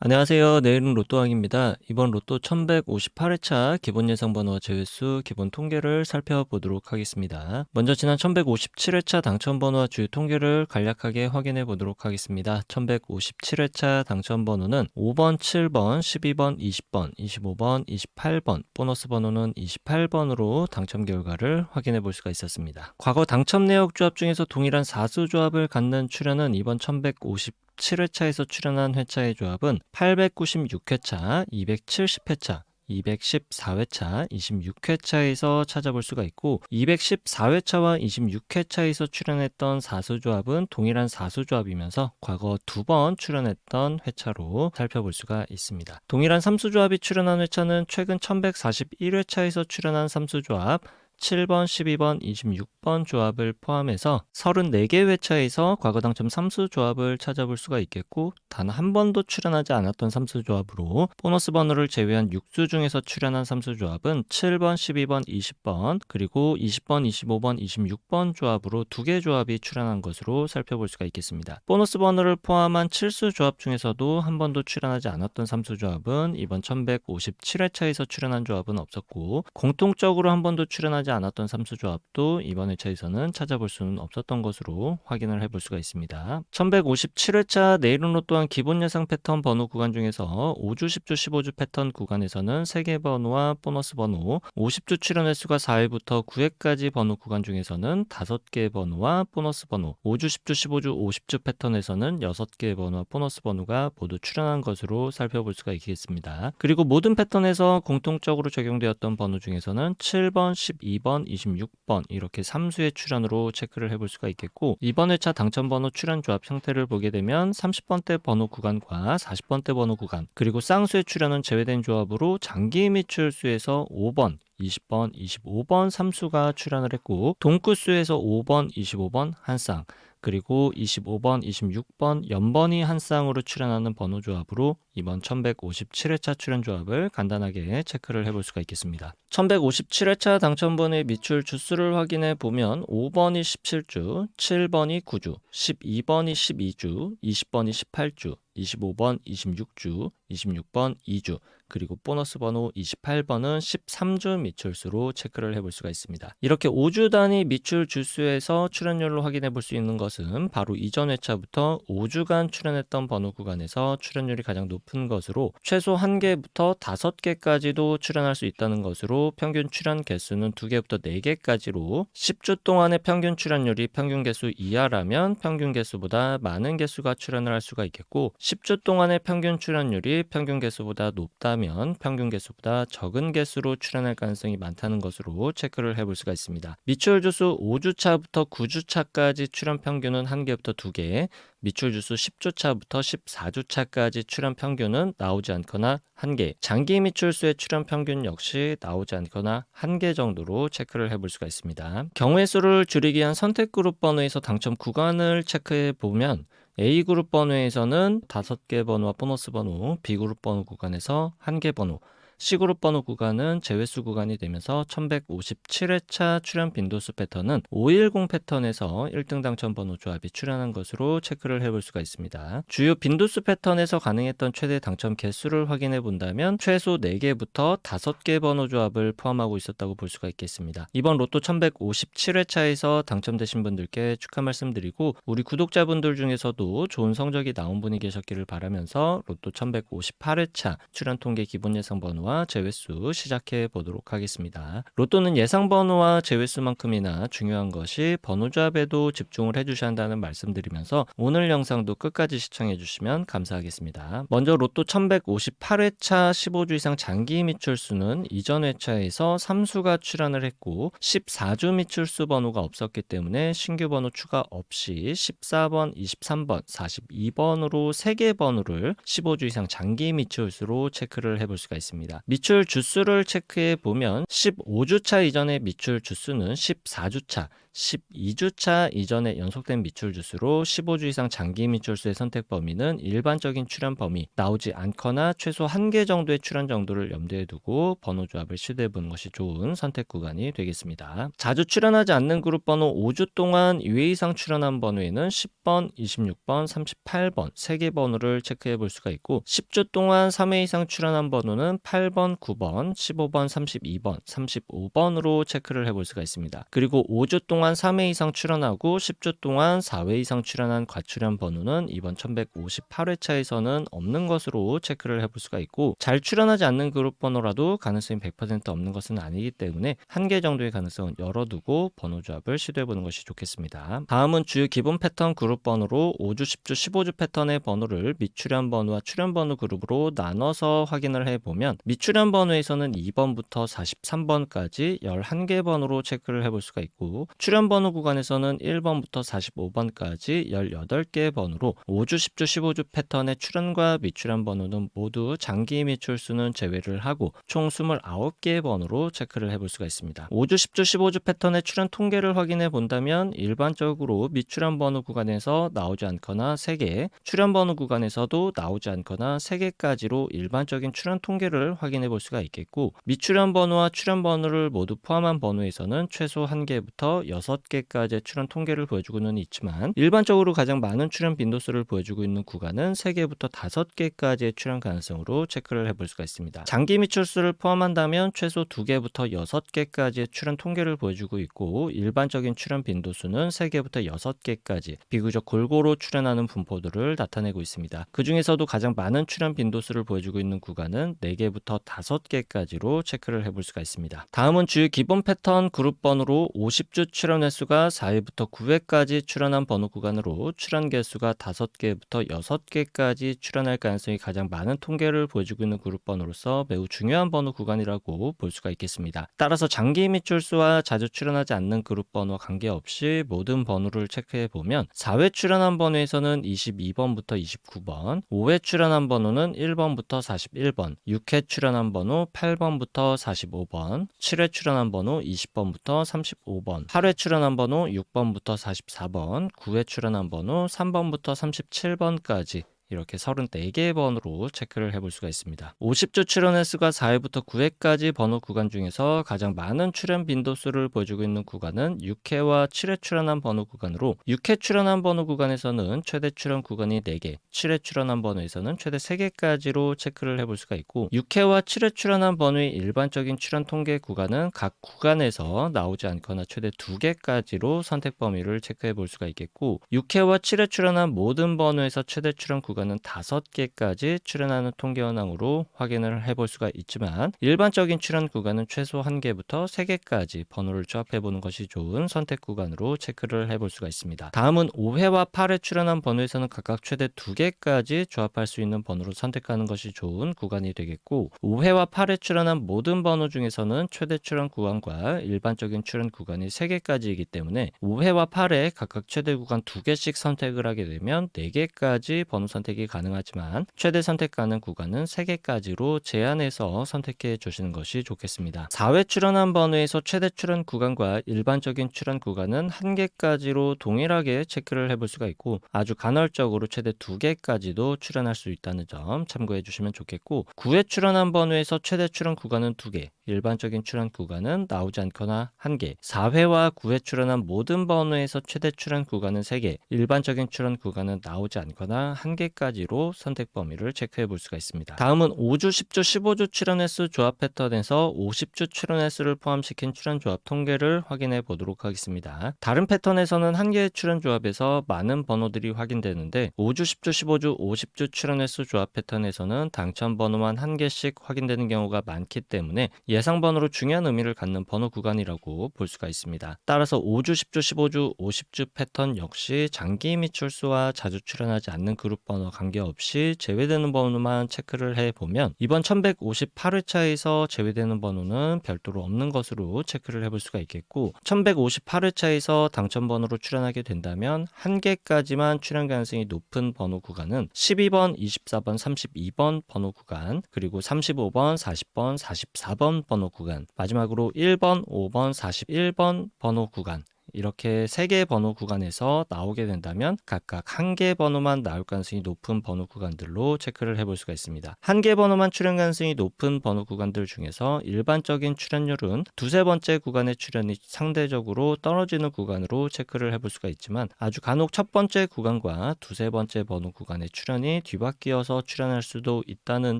안녕하세요. 내일은 로또왕입니다. 이번 로또 1158회차 기본 예상번호와 제외수 기본 통계를 살펴보도록 하겠습니다. 먼저 지난 1157회차 당첨번호와 주요 통계를 간략하게 확인해 보도록 하겠습니다. 1157회차 당첨번호는 5번, 7번, 12번, 20번, 25번, 28번, 보너스 번호는 28번으로 당첨 결과를 확인해 볼 수가 있었습니다. 과거 당첨 내역 조합 중에서 동일한 사수 조합을 갖는 출연은 이번 1157회차에서 출연한 회차의 조합은 896회차, 270회차, 214회차, 26회차에서 찾아볼 수가 있고 214회차와 26회차에서 출연했던 사수조합은 동일한 사수조합이면서 과거 2번 출연했던 회차로 살펴볼 수가 있습니다. 동일한 삼수조합이 출연한 회차는 최근 1141회차에서 출연한 삼수조합 7번, 12번, 26번 조합을 포함해서 34개 회차에서 과거 당첨 삼수 조합을 찾아볼 수가 있겠고 단 한 번도 출연하지 않았던 삼수 조합으로 보너스 번호를 제외한 6수 중에서 출연한 삼수 조합은 7번, 12번, 20번 그리고 20번, 25번, 26번 조합으로 2개 조합이 출연한 것으로 살펴볼 수가 있겠습니다. 보너스 번호를 포함한 7수 조합 중에서도 한 번도 출연하지 않았던 삼수 조합은 이번 1157회차에서 출연한 조합은 없었고 공통적으로 한 번도 출연하지 않았던 삼수 조합도 이번 회차에서는 찾아볼 수는 없었던 것으로 확인을 해볼 수가 있습니다. 1157회차 내일은 로또한 기본 예상 패턴 번호 구간 중에서 5주, 10주, 15주 패턴 구간에서는 3개 번호와 보너스 번호, 50주 출연 횟수가 4회부터 9회까지 번호 구간 중에서는 5개 번호와 보너스 번호, 5주, 10주, 15주, 50주 패턴에서는 6개 번호와 보너스 번호가 모두 출연한 것으로 살펴볼 수가 있겠습니다. 그리고 모든 패턴에서 공통적으로 적용되었던 번호 중에서는 7번, 12번, 26번 이렇게 3수의 출연으로 체크를 해볼 수가 있겠고 이번 회차 당첨번호 출연 조합 형태를 보게 되면 30번대 번호 구간과 40번대 번호 구간 그리고 쌍수의 출연은 제외된 조합으로 장기 미출수에서 5번, 20번, 25번 3수가 출연을 했고 동구수에서 5번, 25번 한 쌍 그리고 25번, 26번 연번이 한 쌍으로 출연하는 번호 조합으로 이번 1157회차 출연 조합을 간단하게 체크를 해볼 수가 있겠습니다. 1157회차 당첨번호의 미출 주수를 확인해 보면 5번이 17주, 7번이 9주, 12번이 12주, 20번이 18주, 25번 26주, 26번 2주, 그리고 보너스 번호 28번은 13주 미출수로 체크를 해볼 수가 있습니다. 이렇게 5주 단위 미출 주수에서 출연율로 확인해 볼 수 있는 것은 바로 이전 회차부터 5주간 출연했던 번호 구간에서 출연율이 가장 높은 것으로 최소 1개부터 5개까지도 출연할 수 있다는 것으로 평균 출연 개수는 2개부터 4개까지로 10주 동안의 평균 출연율이 평균 개수 이하라면 평균 개수보다 많은 개수가 출연을 할 수가 있겠고 10주 동안의 평균 출연율이 평균 개수보다 높다면 평균 개수보다 적은 개수로 출연할 가능성이 많다는 것으로 체크를 해볼 수가 있습니다. 미출 주수 5주차부터 9주차까지 출연 평균은 1개부터 2개, 미출 주수 10주차부터 14주차까지 출연 평균은 나오지 않거나 1개, 장기 미출수의 출연 평균 역시 나오지 않거나 1개 정도로 체크를 해볼 수가 있습니다. 경우의 수를 줄이기 위한 선택 그룹 번호에서 당첨 구간을 체크해 보면 A그룹 번호에서는 5개 번호와 보너스 번호, B그룹 번호 구간에서 1개 번호, C그룹 번호 구간은 제외수 구간이 되면서 1157회차 출연 빈도수 패턴은 510 패턴에서 1등 당첨 번호 조합이 출연한 것으로 체크를 해볼 수가 있습니다. 주요 빈도수 패턴에서 가능했던 최대 당첨 개수를 확인해 본다면 최소 4개부터 5개 번호 조합을 포함하고 있었다고 볼 수가 있겠습니다. 이번 로또 1157회차에서 당첨되신 분들께 축하 말씀드리고 우리 구독자분들 중에서도 좋은 성적이 나온 분이 계셨기를 바라면서 로또 1158회차 출연 통계 기본 예상 번호와 제외수 시작해 보도록 하겠습니다. 로또는 예상 번호와 제외수만큼이나 중요한 것이 번호 조합에도 집중을 해주셔야 한다는 말씀드리면서 오늘 영상도 끝까지 시청해 주시면 감사하겠습니다. 먼저 로또 1158회차 15주 이상 장기 미출수는 이전 회차에서 3수가 출연을 했고 14주 미출수 번호가 없었기 때문에 신규 번호 추가 없이 14번, 23번, 42번으로 3개 번호를 15주 이상 장기 미출수로 체크를 해볼 수가 있습니다. 미출 주수를 체크해 보면 15주차 이전의 미출 주수는 14주차, 12주차 이전에 연속된 미출 주수로 15주 이상 장기 미출수의 선택 범위는 일반적인 출현 범위, 나오지 않거나 최소 1개 정도의 출현 정도를 염두에 두고 번호 조합을 시도해 보는 것이 좋은 선택 구간이 되겠습니다. 자주 출현하지 않는 그룹 번호 5주 동안 2회 이상 출현한 번호에는 10번, 26번, 38번 3개 번호를 체크해 볼 수가 있고 10주 동안 3회 이상 출현한 번호는 8번, 9번, 15번, 32번, 35번으로 체크를 해볼 수가 있습니다. 그리고 5주 동안 3회 이상 출현하고 10주 동안 4회 이상 출현한 과출현 번호는 이번 1158회차에서는 없는 것으로 체크를 해볼 수가 있고 잘 출현하지 않는 그룹 번호라도 가능성이 100% 없는 것은 아니기 때문에 1개 정도의 가능성은 열어두고 번호 조합을 시도해보는 것이 좋겠습니다. 다음은 주요 기본 패턴 그룹 번호로 5주, 10주, 15주 패턴의 번호를 미출현 번호와 출현 번호 그룹으로 나눠서 확인을 해보면 미출현 번호에서는 2번부터 43번까지 11개 번호로 체크를 해볼 수가 있고 출현 번호 구간에서는 1번부터 45번까지 18개 번호로 5주, 10주, 15주 패턴의 출현과 미출현 번호는 모두 장기 미출수는 제외를 하고 총 29개 번호로 체크를 해볼 수가 있습니다. 5주, 10주, 15주 패턴의 출현 통계를 확인해 본다면 일반적으로 미출현 번호 구간에서 나오지 않거나 3개, 출현 번호 구간에서도 나오지 않거나 3개까지로 일반적인 출현 통계를 확인해 볼 수가 있겠고 미출현 번호와 출현 번호를 모두 포함한 번호에서는 최소 1개부터 6개까지의 출현 통계를 보여주고는 있지만 일반적으로 가장 많은 출현 빈도수를 보여주고 있는 구간은 3개부터 5개까지의 출현 가능성으로 체크를 해볼 수가 있습니다. 장기 미출수를 포함한다면 최소 2개부터 6개까지의 출현 통계를 보여주고 있고 일반적인 출현 빈도수는 3개부터 6개까지 비교적 골고루 출현하는 분포들을 나타내고 있습니다. 그 중에서도 가장 많은 출현 빈도수를 보여주고 있는 구간은 4개부터 5개까지로 체크를 해볼 수가 있습니다. 다음은 주요 기본 패턴 그룹 번호로 50주 출현 횟수가 4회부터 9회까지 출현한 번호 구간으로 출현 개수가 5개부터 6개까지 출현할 가능성이 가장 많은 통계를 보여주고 있는 그룹 번호로서 매우 중요한 번호 구간이라고 볼 수가 있겠습니다. 따라서 장기 미출수와 자주 출현하지 않는 그룹 번호와 관계없이 모든 번호를 체크해 보면 4회 출현한 번호에서는 22번부터 29번, 5회 출현한 번호는 1번부터 41번, 6회 출현한 번호 8번부터 45번, 7회 출현한 번호 20번부터 35번, 8회 출현한 번호 6번부터 44번, 9회 출현한 번호 3번부터 37번까지 이렇게 34개의 번호로 체크를 해볼 수가 있습니다. 50주 출현 횟수가 4회부터 9회까지 번호 구간 중에서 가장 많은 출현 빈도수를 보여주고 있는 구간은 6회와 7회 출현한 번호 구간으로 6회 출현한 번호 구간에서는 최대 출현 구간이 4개, 7회 출현한 번호에서는 최대 3개까지로 체크를 해볼 수가 있고 6회와 7회 출현한 번호의 일반적인 출현 통계 구간은 각 구간에서 나오지 않거나 최대 2개까지로 선택 범위를 체크해 볼 수가 있겠고 6회와 7회 출현한 모든 번호에서 최대 출현 구간은 5개까지 출현하는 통계 현황으로 확인을 해볼 수가 있지만 일반적인 출현 구간은 최소 1개부터 3개까지 번호를 조합해 보는 것이 좋은 선택 구간으로 체크를 해볼 수가 있습니다. 다음은 5회와 8회 출현한 번호에서는 각각 최대 2개까지 조합할 수 있는 번호로 선택하는 것이 좋은 구간이 되겠고 5회와 8회 출현한 모든 번호 중에서는 최대 출현 구간과 일반적인 출현 구간이 3개까지이기 때문에 5회와 8회 각각 최대 구간 2개씩 선택을 하게 되면 4개까지 번호 선택이 가능하지만 최대 선택 가능 구간은 3개까지로 제한해서 선택해 주시는 것이 좋겠습니다. 4회 출현한 번호에서 최대 출현 구간과 일반적인 출현 구간은 1개까지로 동일하게 체크를 해볼 수가 있고 아주 간헐적으로 최대 2개까지도 출현할 수 있다는 점 참고해 주시면 좋겠고 9회 출현한 번호에서 최대 출현 구간은 2개, 일반적인 출현 구간은 나오지 않거나 1개, 4회와 9회 출현한 모든 번호에서 최대 출현 구간은 3개, 일반적인 출현 구간은 나오지 않거나 1개까지로 선택 범위를 체크해 볼 수가 있습니다. 다음은 5주, 10주, 15주 출현 횟수 조합 패턴에서 50주 출현 횟수를 포함시킨 출현 조합 통계를 확인해 보도록 하겠습니다. 다른 패턴에서는 1개의 출현 조합에서 많은 번호들이 확인되는데 5주, 10주, 15주, 50주 출현 횟수 조합 패턴에서는 당첨 번호만 1개씩 확인되는 경우가 많기 때문에 예상 번호로 중요한 의미를 갖는 번호 구간이라고 볼 수가 있습니다. 따라서 5주, 10주, 15주, 50주 패턴 역시 장기 미출수와 자주 출현하지 않는 그룹 번호와 관계없이 제외되는 번호만 체크를 해보면 이번 1158회차에서 제외되는 번호는 별도로 없는 것으로 체크를 해볼 수가 있겠고 1158회차에서 당첨 번호로 출현하게 된다면 1개까지만 출현 가능성이 높은 번호 구간은 12번, 24번, 32번 번호 구간 그리고 35번, 40번, 44번 번호 구간 마지막으로 1번, 5번, 41번 번호 구간 이렇게 3개의 번호 구간에서 나오게 된다면 각각 1개 번호만 나올 가능성이 높은 번호 구간들로 체크를 해볼 수가 있습니다. 1개 번호만 출현 가능성이 높은 번호 구간들 중에서 일반적인 출현율은 두세 번째 구간의 출현이 상대적으로 떨어지는 구간으로 체크를 해볼 수가 있지만 아주 간혹 첫 번째 구간과 두세 번째 번호 구간의 출현이 뒤바뀌어서 출현할 수도 있다는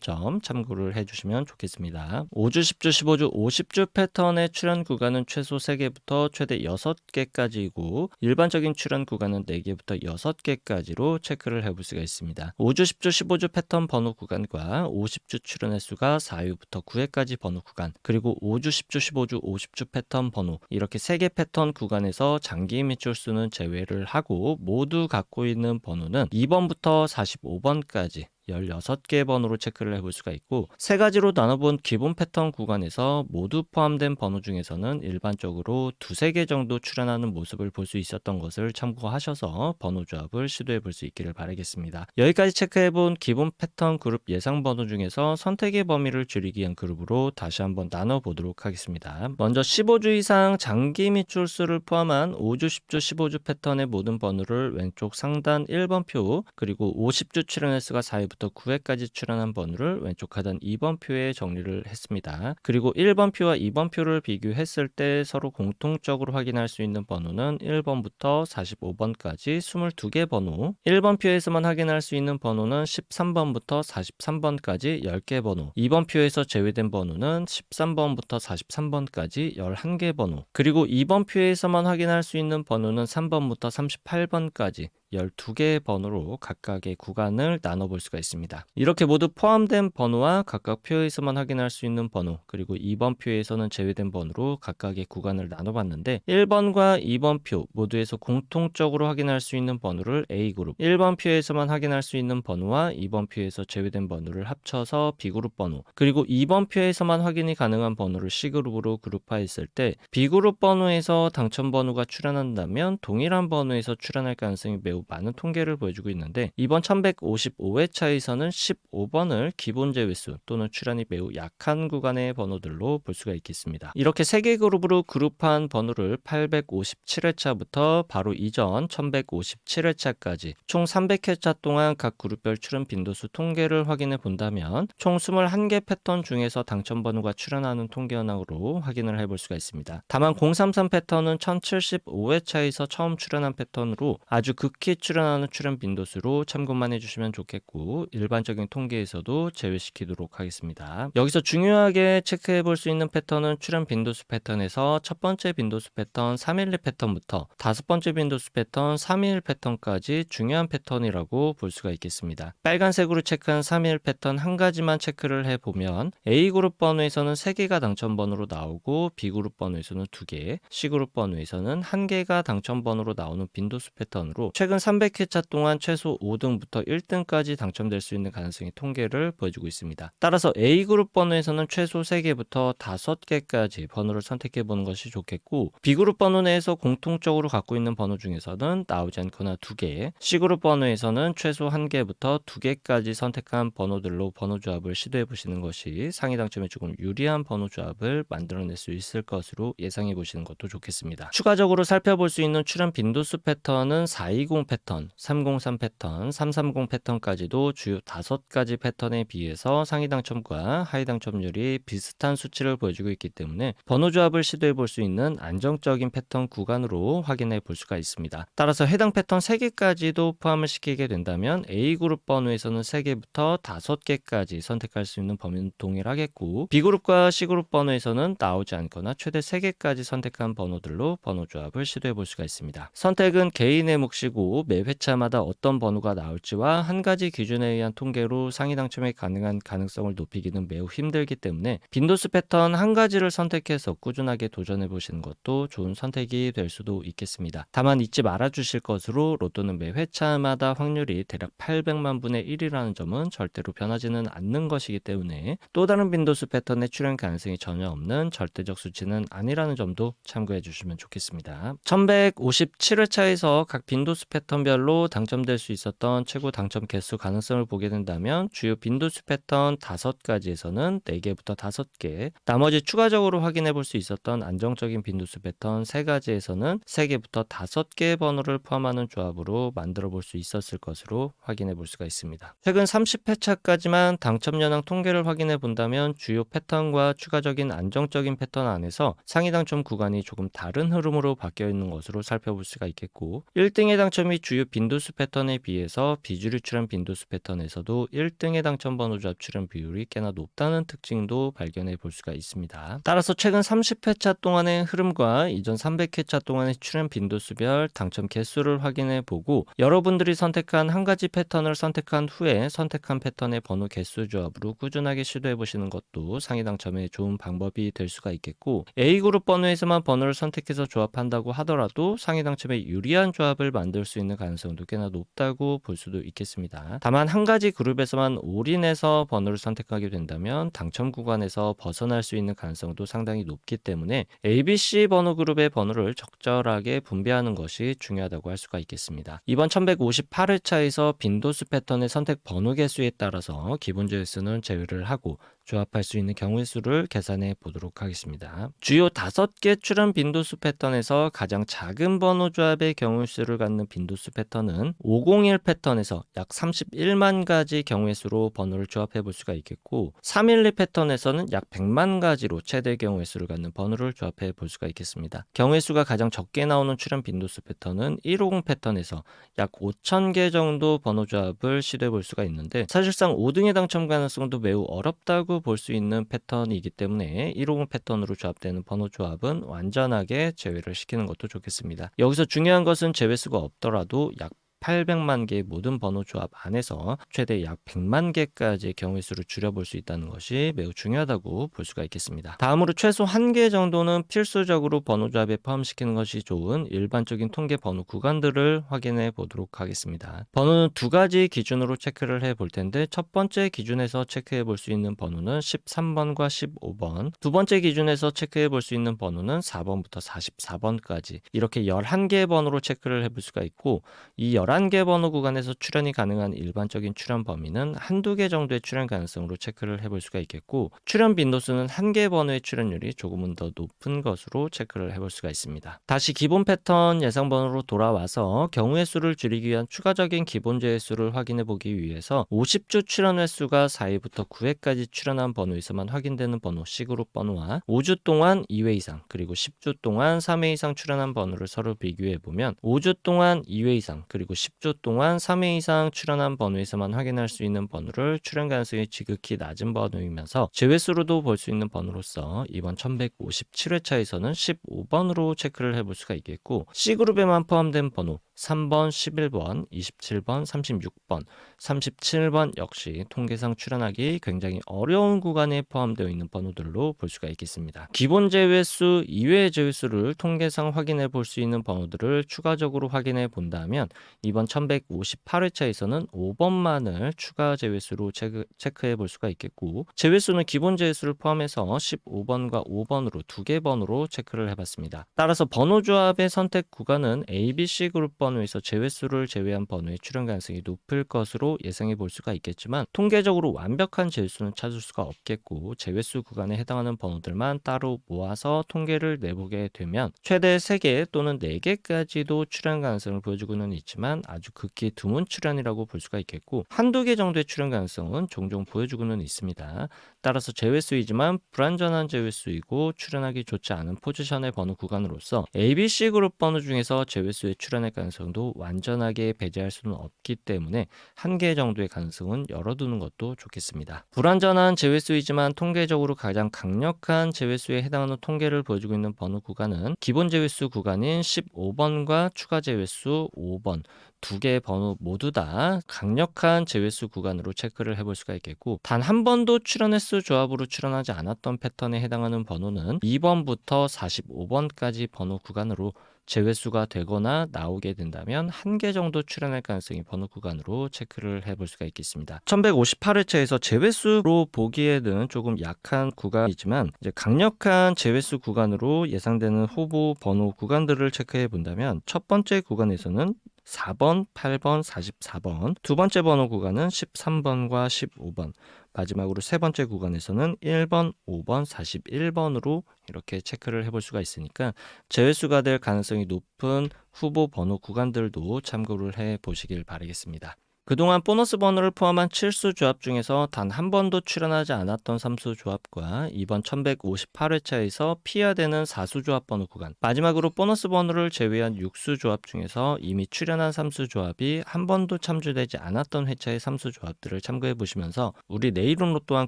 점 참고를 해주시면 좋겠습니다. 5주, 10주, 15주, 50주 패턴의 출현 구간은 최소 3개부터 최대 6개까지이고 일반적인 출현 구간은 4개부터 6개까지로 체크를 해볼 수가 있습니다. 5주, 10주, 15주 패턴 번호 구간과 50주 출현 횟수가 4회부터 9회까지 번호 구간, 그리고 5주, 10주, 15주, 50주 패턴 번호, 이렇게 3개 패턴 구간에서 장기 밑줄 수는 제외를 하고 모두 갖고 있는 번호는 2번부터 45번까지 16개 번호로 체크를 해볼 수가 있고, 세 가지로 나눠본 기본 패턴 구간에서 모두 포함된 번호 중에서는 일반적으로 두세 개 정도 출현하는 모습을 볼 수 있었던 것을 참고하셔서 번호 조합을 시도해 볼 수 있기를 바라겠습니다. 여기까지 체크해본 기본 패턴 그룹 예상 번호 중에서 선택의 범위를 줄이기 위한 그룹으로 다시 한번 나눠보도록 하겠습니다. 먼저 15주 이상 장기 밑줄 수를 포함한 5주, 10주, 15주 패턴의 모든 번호를 왼쪽 상단 1번 표, 그리고 50주 출현 횟수가 4회부터 9회까지 출현한 번호를 왼쪽 하단 2번 표에 정리를 했습니다. 그리고 1번 표와 2번 표를 비교했을 때 서로 공통적으로 확인할 수 있는 번호는 1번부터 45번까지 22개 번호, 1번 표에서만 확인할 수 있는 번호는 13번부터 43번까지 10개 번호, 2번 표에서 제외된 번호는 13번부터 43번까지 11개 번호, 그리고 2번 표에서만 확인할 수 있는 번호는 3번부터 38번까지 12개의 번호로 각각의 구간을 나눠볼 수가 있습니다. 이렇게 모두 포함된 번호와 각각 표에서만 확인할 수 있는 번호, 그리고 2번 표에서는 제외된 번호로 각각의 구간을 나눠봤는데 1번과 2번 표 모두에서 공통적으로 확인할 수 있는 번호를 A그룹, 1번 표에서만 확인할 수 있는 번호와 2번 표에서 제외된 번호를 합쳐서 B그룹 번호, 그리고 2번 표에서만 확인이 가능한 번호를 C그룹으로 그룹화했을 때 B그룹 번호에서 당첨 번호가 출현한다면 동일한 번호에서 출현할 가능성이 매우 많은 통계를 보여주고 있는데, 이번 1155회차에서는 15번을 기본 제외수 또는 출현이 매우 약한 구간의 번호들로 볼 수가 있겠습니다. 이렇게 3개 그룹으로 그룹한 번호를 857회차부터 바로 이전 1157회차까지 총 300회차 동안 각 그룹별 출현 빈도수 통계를 확인해 본다면 총 21개 패턴 중에서 당첨 번호가 출현하는 통계 현황으로 확인을 해볼 수가 있습니다. 다만 033 패턴은 1075회차에서 처음 출현한 패턴으로 아주 극히 출현하는 출현 빈도수로 참고만 해주시면 좋겠고, 일반적인 통계에서도 제외시키도록 하겠습니다. 여기서 중요하게 체크해 볼 수 있는 패턴은 출현 빈도수 패턴에서 첫 번째 빈도수 패턴 312 패턴부터 다섯 번째 빈도수 패턴 321 패턴까지 중요한 패턴이라고 볼 수가 있겠습니다. 빨간색으로 체크한 321 패턴 한 가지만 체크를 해보면 A그룹 번호에서는 3개가 당첨 번호로 나오고 B그룹 번호에서는 2개, C그룹 번호에서는 1개가 당첨 번호로 나오는 빈도수 패턴으로 최근 300회차 동안 최소 5등부터 1등까지 당첨될 수 있는 가능성의 통계를 보여주고 있습니다. 따라서 A그룹 번호에서는 최소 3개부터 5개까지 번호를 선택해 보는 것이 좋겠고, B그룹 번호 내에서 공통적으로 갖고 있는 번호 중에서는 나오지 않거나 2개, C그룹 번호에서는 최소 1개부터 2개까지 선택한 번호들로 번호 조합을 시도해 보시는 것이 상위 당첨에 조금 유리한 번호 조합을 만들어낼 수 있을 것으로 예상해 보시는 것도 좋겠습니다. 추가적으로 살펴볼 수 있는 출현 빈도수 패턴은 420 패턴, 303 패턴, 330 패턴까지도 주요 5가지 패턴에 비해서 상위 당첨과 하위 당첨률이 비슷한 수치를 보여주고 있기 때문에 번호 조합을 시도해 볼 수 있는 안정적인 패턴 구간으로 확인해 볼 수가 있습니다. 따라서 해당 패턴 3개까지도 포함을 시키게 된다면 A그룹 번호에서는 3개부터 5개까지 선택할 수 있는 범위는 동일하겠고, B그룹과 C그룹 번호에서는 나오지 않거나 최대 3개까지 선택한 번호들로 번호 조합을 시도해 볼 수가 있습니다. 선택은 개인의 몫이고 매 회차마다 어떤 번호가 나올지와 한 가지 기준에 의한 통계로 상위 당첨이 가능한 가능성을 높이기는 매우 힘들기 때문에 빈도수 패턴 한 가지를 선택해서 꾸준하게 도전해 보시는 것도 좋은 선택이 될 수도 있겠습니다. 다만 잊지 말아 주실 것으로 로또는 매 회차마다 확률이 대략 800만 분의 1이라는 점은 절대로 변하지는 않는 것이기 때문에 또 다른 빈도수 패턴의 출현 가능성이 전혀 없는 절대적 수치는 아니라는 점도 참고해 주시면 좋겠습니다. 1157회차에서 각 빈도수 패턴 패턴별로 당첨될 수 있었던 최고 당첨 개수 가능성을 보게 된다면 주요 빈도수 패턴 5가지에서는 4개부터 5개, 나머지 추가적으로 확인해 볼 수 있었던 안정적인 빈도수 패턴 3가지에서는 3개부터 5개의 번호를 포함하는 조합으로 만들어 볼 수 있었을 것으로 확인해 볼 수가 있습니다. 최근 30회차까지만 당첨 현황 통계를 확인해 본다면 주요 패턴과 추가적인 안정적인 패턴 안에서 상위 당첨 구간이 조금 다른 흐름으로 바뀌어 있는 것으로 살펴볼 수가 있겠고, 1등의 당첨이 주요 빈도수 패턴에 비해서 비주류 출현 빈도수 패턴에서도 1등의 당첨 번호 조합 출현 비율이 꽤나 높다는 특징도 발견해 볼 수가 있습니다. 따라서 최근 30회차 동안의 흐름과 이전 300회차 동안의 출현 빈도수별 당첨 개수를 확인해 보고, 여러분들이 선택한 한 가지 패턴을 선택한 후에 선택한 패턴의 번호 개수 조합으로 꾸준하게 시도해 보시는 것도 상위 당첨에 좋은 방법이 될 수가 있겠고, A그룹 번호에서만 번호를 선택해서 조합한다고 하더라도 상위 당첨에 유리한 조합을 만들 수 있는 가능성도 꽤나 높다고 볼 수도 있겠습니다. 다만 한 가지 그룹에서만 올인해서 번호를 선택하게 된다면 당첨 구간에서 벗어날 수 있는 가능성도 상당히 높기 때문에 ABC 번호 그룹의 번호를 적절하게 분배하는 것이 중요하다고 할 수가 있겠습니다. 이번 1158회차에서 빈도수 패턴의 선택 번호 개수에 따라서 기본 조회수는 제외를 하고 조합할 수 있는 경우의 수를 계산해 보도록 하겠습니다. 주요 5개 출현 빈도수 패턴에서 가장 작은 번호 조합의 경우의 수를 갖는 빈도수 패턴은 501 패턴에서 약 31만 가지 경우의 수로 번호를 조합해 볼 수가 있겠고, 312 패턴에서는 약 100만 가지로 최대 경우의 수를 갖는 번호를 조합해 볼 수가 있겠습니다. 경우의 수가 가장 적게 나오는 출현 빈도수 패턴은 150 패턴에서 약 5,000개 정도 번호 조합을 시도해 볼 수가 있는데, 사실상 5등의 당첨 가능성도 매우 어렵다고 볼 수 있는 패턴이기 때문에 150 패턴으로 조합되는 번호 조합은 완전하게 제외를 시키는 것도 좋겠습니다. 여기서 중요한 것은 제외수가 없더라도 약 800만 개의 모든 번호 조합 안에서 최대 약 100만 개까지의 경우의 수를 줄여볼 수 있다는 것이 매우 중요하다고 볼 수가 있겠습니다. 다음으로 최소 1개 정도는 필수적으로 번호 조합에 포함시키는 것이 좋은 일반적인 통계 번호 구간들을 확인해 보도록 하겠습니다. 번호는 2가지 기준으로 체크를 해 볼 텐데, 첫 번째 기준에서 체크해 볼 수 있는 번호는 13번과 15번, 두 번째 기준에서 체크해 볼 수 있는 번호는 4번부터 44번까지 이렇게 11개의 번호로 체크를 해 볼 수가 있고, 이 11개 번호 구간에서 출현이 가능한 일반적인 출현 범위는 한두 개 정도의 출현 가능성으로 체크를 해볼 수가 있겠고, 출현 빈도수는 1개 번호의 출현율이 조금은 더 높은 것으로 체크를 해볼 수가 있습니다. 다시 기본 패턴 예상 번호로 돌아와서 경우의 수를 줄이기 위한 추가적인 기본 제외수를 확인해 보기 위해서 50주 출현 횟수가 4회부터 9회까지 출현한 번호에서만 확인되는 번호 C그룹 번호와 5주 동안 2회 이상 그리고 10주 동안 3회 이상 출현한 번호를 서로 비교해 보면 5주 동안 2회 이상 그리고 10주 동안 3회 이상 출현한 번호에서만 확인할 수 있는 번호를 출현 가능성이 지극히 낮은 번호이면서 제외수로도 볼 수 있는 번호로서 이번 1157회차에서는 15번으로 체크를 해볼 수가 있겠고, C그룹에만 포함된 번호 3번, 11번, 27번, 36번, 37번 역시 통계상 출현하기 굉장히 어려운 구간에 포함되어 있는 번호들로 볼 수가 있겠습니다. 기본 제외수 이외의 제외수를 통계상 확인해 볼 수 있는 번호들을 추가적으로 확인해 본다면 이번 1158회차에서는 5번만을 추가 제외수로 체크해 볼 수가 있겠고, 제외수는 기본 제외수를 포함해서 15번과 5번으로 2개 번호로 체크를 해봤습니다. 따라서 번호 조합의 선택 구간은 ABC 그룹 번호에서 제외수를 제외한 번호의 출현 가능성이 높을 것으로 예상해 볼 수가 있겠지만, 통계적으로 완벽한 제외수는 찾을 수가 없겠고, 제외수 구간에 해당하는 번호들만 따로 모아서 통계를 내보게 되면 최대 3개 또는 4개까지도 출현 가능성을 보여주고는 있지만 아주 극히 드문 출현이라고 볼 수가 있겠고, 한두 개 정도의 출현 가능성은 종종 보여주고는 있습니다. 따라서 제외수이지만 불완전한 제외수이고 출현하기 좋지 않은 포지션의 번호 구간으로서 ABC 그룹 번호 중에서 제외수의 출현의 가능성도 완전하게 배제할 수는 없기 때문에 1개 정도의 가능성은 열어두는 것도 좋겠습니다. 불완전한 제외수이지만 통계적으로 가장 강력한 제외수에 해당하는 통계를 보여주고 있는 번호 구간은 기본 제외수 구간인 15번과 추가 제외수 5번 2개의 번호 모두 다 강력한 제외수 구간으로 체크를 해볼 수가 있겠고, 단 한 번도 출현 횟수 조합으로 출현하지 않았던 패턴에 해당하는 번호는 2번부터 45번까지 번호 구간으로 제외수가 되거나 나오게 된다면 한 개 정도 출현할 가능성이 번호 구간으로 체크를 해볼 수가 있겠습니다. 1158회차에서 제외수로 보기에는 조금 약한 구간이지만 이제 강력한 제외수 구간으로 예상되는 후보 번호 구간들을 체크해 본다면 첫 번째 구간에서는 4번, 8번, 44번, 두 번째 번호 구간은 13번과 15번, 마지막으로 세 번째 구간에서는 1번, 5번, 41번으로 이렇게 체크를 해볼 수가 있으니까 제외수가 될 가능성이 높은 후보 번호 구간들도 참고를 해 보시길 바라겠습니다. 그동안 보너스 번호를 포함한 7수 조합 중에서 단 한 번도 출연하지 않았던 3수 조합과 이번 1158회차에서 피하되는 4수 조합 번호 구간, 마지막으로 보너스 번호를 제외한 6수 조합 중에서 이미 출연한 3수 조합이 한 번도 참조되지 않았던 회차의 3수 조합들을 참고해 보시면서 우리 내일은 로또왕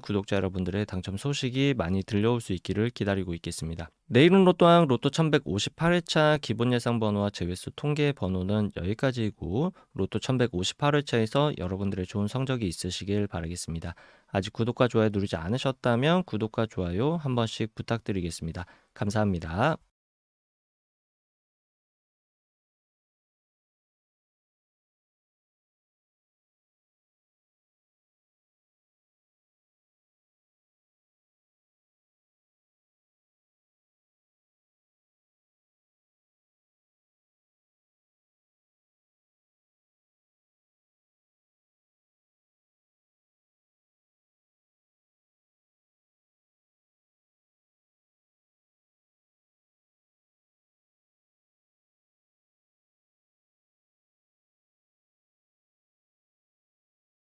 구독자 여러분들의 당첨 소식이 많이 들려올 수 있기를 기다리고 있겠습니다. 내일은 로또왕 로또 1158회차 기본 예상 번호와 제외수 통계 번호는 여기까지이고 로또 1158회차에서 여러분들의 좋은 성적이 있으시길 바라겠습니다. 아직 구독과 좋아요 누르지 않으셨다면 구독과 좋아요 한 번씩 부탁드리겠습니다. 감사합니다.